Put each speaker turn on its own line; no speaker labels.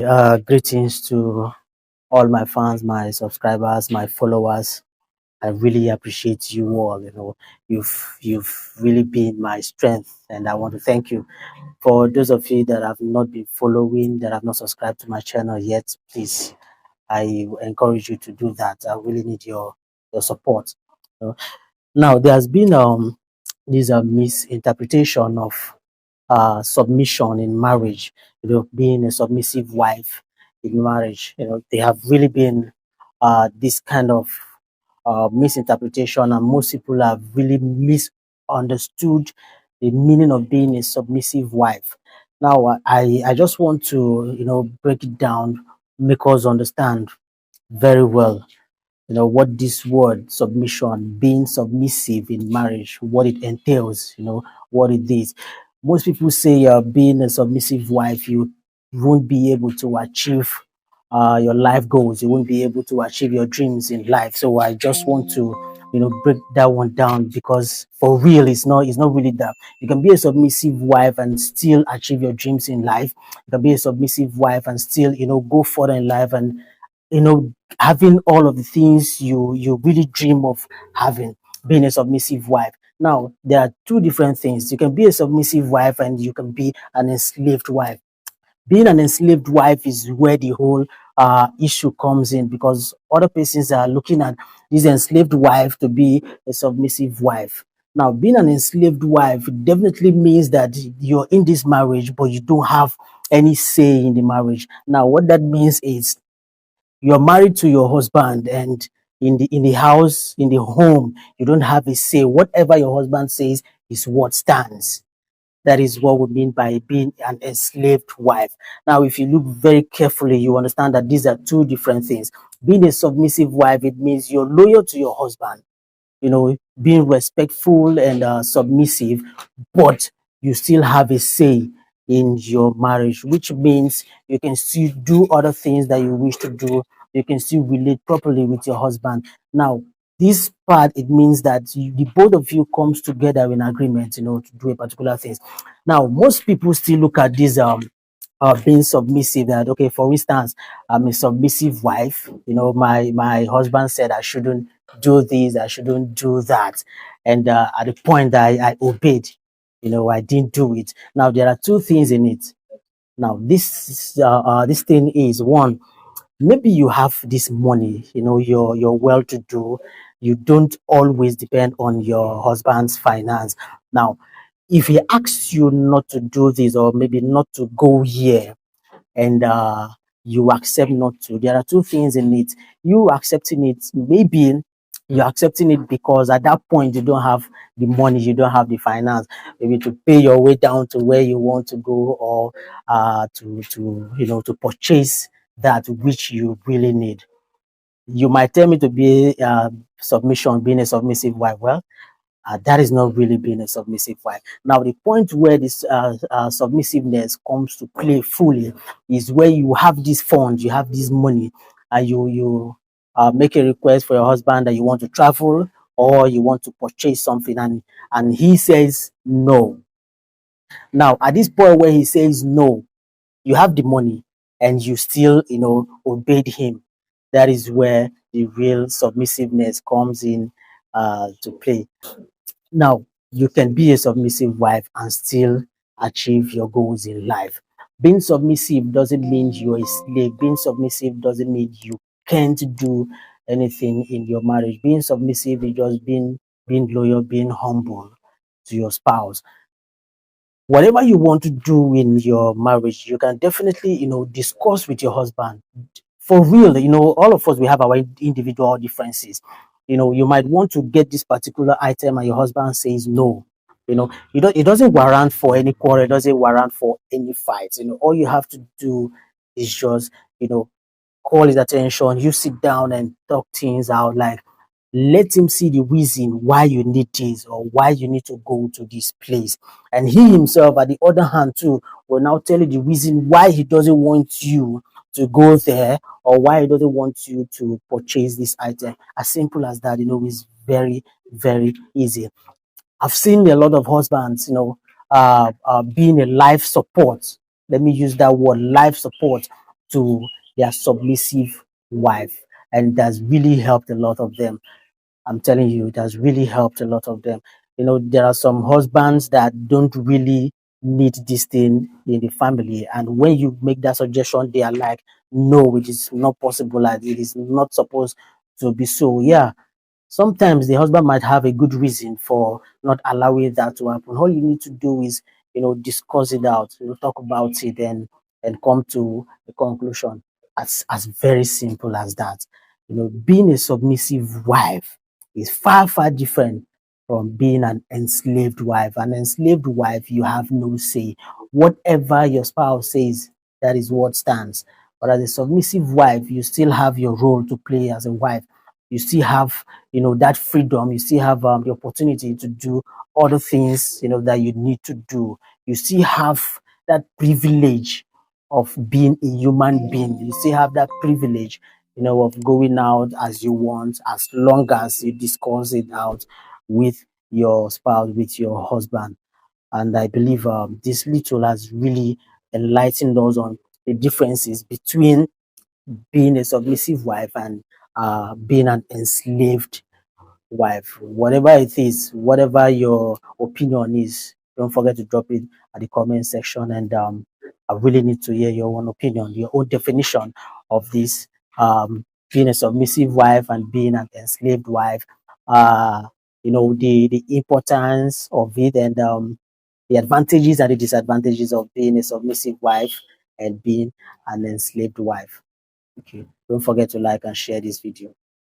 Greetings to all my fans, my subscribers, my followers. I really appreciate you all. You've really been my strength, and I want to thank you. For those of you that have not been following, that have not subscribed to my channel yet, please, I encourage you to do that. I really need your support. You know. Now, there has been this misinterpretation of submission in marriage, being a submissive wife in marriage. They have really been this kind of misinterpretation, and most people have really misunderstood the meaning of being a submissive wife. Now, I just want to, break it down, make us understand very well what this word submission, being submissive in marriage, what it entails, what it is. Most people say being a submissive wife, you won't be able to achieve your life goals, you won't be able to achieve your dreams in life. So I just want to break that one down, because for real it's not really that. You can be a submissive wife and still achieve your dreams in life. You can be a submissive wife and still go further in life, and having all of the things you really dream of having, being a submissive wife. Now, there are two different things. You can be a submissive wife and you can be an enslaved wife. Being an enslaved wife is where the whole issue comes in, because other persons are looking at this enslaved wife to be a submissive wife. Now, being an enslaved wife definitely means that you're in this marriage, but you don't have any say in the marriage. Now, what that means is you're married to your husband, and in the house, in the home, you don't have a say. Whatever your husband says is what stands. That is what we mean by being an enslaved wife. Now, if you look very carefully, you understand that these are two different things. Being a submissive wife, it means you're loyal to your husband, being respectful and submissive, but you still have a say in your marriage, which means you can still do other things that you wish to do. You can still relate properly with your husband. Now, this part, it means that the both of you comes together in agreement, to do a particular thing. Now, most people still look at this being submissive, that okay, for instance, I'm a submissive wife. My husband said I shouldn't do this, I shouldn't do that, and at the point that I obeyed, I didn't do it. Now, there are two things in it. Now, this thing is one. Maybe you have this money, you're well to do. You don't always depend on your husband's finance. Now, if he asks you not to do this, or maybe not to go here, and you accept not to, there are two things in it. You accepting it, maybe you're accepting it because at that point you don't have the money, you don't have the finance, maybe to pay your way down to where you want to go, or to purchase that which you really need. You might tell me to be submission, being a submissive wife. Well, that is not really being a submissive wife. Now, the point where this submissiveness comes to play fully is where you have this fund, you have this money, and you make a request for your husband that you want to travel, or you want to purchase something, and he says no. Now, at this point where he says no, you have the money and you still, obeyed him. That is where the real submissiveness comes in to play. Now, you can be a submissive wife and still achieve your goals in life. Being submissive doesn't mean you're a slave. Being submissive doesn't mean you can't do anything in your marriage. Being submissive is just being loyal, being humble to your spouse. Whatever you want to do in your marriage, you can definitely, discuss with your husband. For real, all of us, we have our individual differences. You might want to get this particular item and your husband says no. It doesn't warrant for any quarrel, it doesn't warrant for any fight. All you have to do is just, call his attention. You sit down and talk things out, like, let him see the reason why you need this, or why you need to go to this place. And he himself, at the other hand, too, will now tell you the reason why he doesn't want you to go there, or why he doesn't want you to purchase this item. As simple as that, is very, very easy. I've seen a lot of husbands, being a life support. Let me use that word, life support, to their submissive wife, and that's really helped a lot of them. I'm telling you, it has really helped a lot of them. There are some husbands that don't really need this thing in the family. And when you make that suggestion, they are like, no, it is not possible. And it is not supposed to be so. Yeah, sometimes the husband might have a good reason for not allowing that to happen. All you need to do is, discuss it out, talk about it, and come to a conclusion. As very simple as that. Being a submissive wife is far, far different from being an enslaved wife. An enslaved wife, you have no say. Whatever your spouse says, that is what stands. But as a submissive wife, you still have your role to play as a wife. You still have, that freedom. You still have the opportunity to do other things, that you need to do. You still have that privilege of being a human being. You still have that privilege, of going out as you want, as long as you discuss it out with your spouse, with your husband. And I believe this little has really enlightened us on the differences between being a submissive wife and being an enslaved wife. Whatever it is, whatever your opinion is, don't forget to drop it at the comment section. And I really need to hear your own opinion, your own definition of this, being a submissive wife and being an enslaved wife. The importance of it, and the advantages and the disadvantages of being a submissive wife and being an enslaved wife. Okay. Don't forget to like and share this video.